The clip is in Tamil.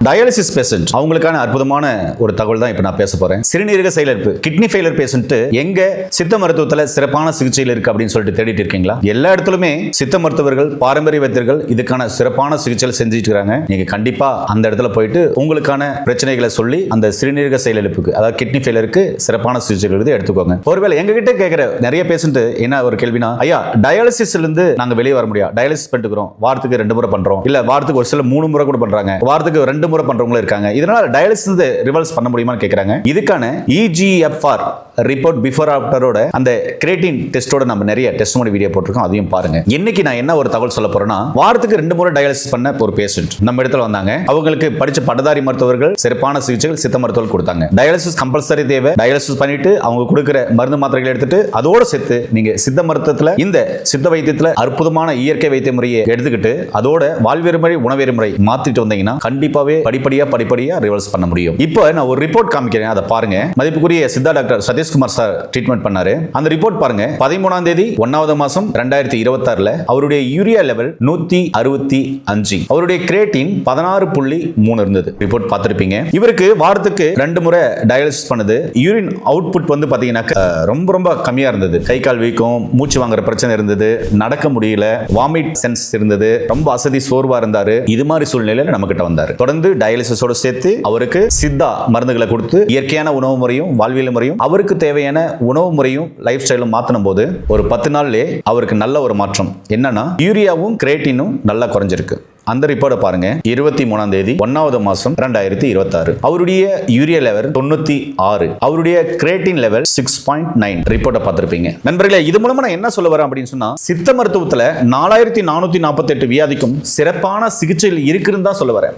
டயாலிசிஸ் பேஷண்ட் அவங்களுக்கான அற்புதமான ஒரு தகவல் தான் இப்ப நான் பேச போறேன். சிறுநீரக செயலிழப்பு கிட்னி ஃபெயிலியர் பேஷண்ட் எங்க சித்த மருத்துவத்துல சிறப்பான சிகிச்சையில் இருக்கு அப்படின்னு சொல்லிட்டு தேடிட்டு இருக்கீங்களா? எல்லா இடத்துலயுமே சித்த மருத்துவர்கள், பாரம்பரிய வைத்தியர்கள் இதுக்கான சிறப்பான சிகிச்சை செஞ்சுட்டு இருக்காங்க. நீங்க கண்டிப்பா அந்த இடத்துல போயிட்டு உங்களுக்கான பிரச்சனைகளை சொல்லி அந்த சிறுநீரக செயலிழப்புக்கு, அதாவது கிட்னி ஃபெயிலியருக்கு சிறப்பான சிகிச்சைகள் எடுத்துக்கோங்க. ஒருவேளை எங்க கிட்ட கேட்கிற நிறைய பேஷண்ட் என்ன ஒரு கேள்வினா, ஐயா டயாலிசிஸ்ல இருந்து நாங்க வெளியே வர முடியாது, டயாலிசிஸ் பண்ணிக்கிறோம், வாரத்துக்கு 2 முறை பண்றோம், இல்ல வாரத்துக்கு ஒரு சில 3 முறை கூட பண்றாங்க, வாரத்துக்கு 2 முறை பண்றவங்க இருக்காங்க, இதனால டயாலிசிஸ் ரிவர்ஸ் பண்ண முடியுமான்னு கேக்குறாங்க. இதுக்கான EGFR ரிப்போர்ட் பிஃபோர் ஆஃப்டரோட அந்த கிரியேட்டின் டெஸ்டோட நம்ம நிறைய டெஸ்டிமோனி வீடியோ போட்டுருக்கோம், அதையும் பாருங்க. இன்னைக்கு நான் என்ன ஒரு தகவல் சொல்ல போறேன்னா, வாரத்துக்கு 2 முறை டயாலிசிஸ் பண்ண ஒரு பேஷண்ட் நம்ம இடத்துல வந்தாங்க. அவங்களுக்கு படிச்ச பட்டதாரி மருத்துவர்கள் சிறப்பான சிகிச்சைகள் சித்த மருத்துவர்கள் கொடுத்தாங்க. டயாலிசிஸ் கம்பல்சரி தேவை. டயாலிசிஸ் பண்ணிட்டு அவங்க கொடுக்கிற மருந்து மாத்திரைகளை எடுத்துட்டு அதோட சேர்த்து நீங்க சித்த மருத்துவத்துல இந்த சித்த வைத்தியத்துல அற்புதமான இயற்கை வைத்திய முறையை எடுத்துக்கிட்டு அதோட வாழ்வியல் முறை, உணவியல் முறை மாத்திட்டு வந்தீங்கன்னா கண்டிப்பாவே படிப்படியா ரிவர்ஸ் பண்ண முடியும். இப்போ நான் ஒரு ரிப்போர்ட் காமிக்கிறேன், அதை பாருங்க. மதிப்புக்குரிய Siddha doctor Satishkumar sir treatment பண்ணாரு. அந்த ரிப்போர்ட் பாருங்க. 13ஆம் தேதி 1வது மாசம் 2026 அவருடைய யூரியா லெவல் 165, அவருடைய கிரியேட்டின் 16.3 இருந்தது. ரிப்போர்ட் பார்த்திருப்பீங்க. இவருக்கு வாரத்துக்கு 2 முறை டயாலிசிஸ் பண்ணுது. யூரின் அவுட்புட் வந்து பாத்தீங்கன்னா ரொம்ப கம்மியா இருந்தது. கை கால் வீக்கம், மூச்சு வாங்குற பிரச்சனை இருந்தது, நடக்க முடியல, வாமிட் சென்ஸ் இருந்தது, ரொம்ப அசதி சோர்வா இருந்தாரு. இது மாதிரி சூழ்நிலையில நம்ம கிட்ட வந்தாரு. தொடர்ந்து டயாலிசிஸோட சேர்த்து அவருக்கு சித்தா மருந்துகளை கொடுத்து இயற்கையான உணவு முறையும் வாழ்வியல் முறையும் அவருக்கு தேவையான உணவு முறையும் லைஃப் ஸ்டைலும் மாத்தின போது ஒரு 10 நாள்லயே அவருக்கு நல்ல ஒரு மாற்றம். என்னன்னா யூரியாவும் கிரியேட்டினும் நல்லா குறைஞ்சிருக்கு. அந்த ரிப்போர்ட்டை பாருங்க. 23ஆம் தேதி 1வது மாசம் 2026 அவருடைய யூரியா லெவல் 96, அவருடைய கிரியேட்டின் லெவல் 6.9. ரிப்போர்ட்டை பார்த்திருப்பீங்க. நண்பர்களே, இது மூலமா நான் என்ன சொல்ல வரேன் அப்படின்னு சொன்னா, சித்த மருத்துவத்துல 4448 வியாதிக்கும் சிறப்பான சிகிச்சை இருக்குன்னு தான் சொல்ல வரேன்.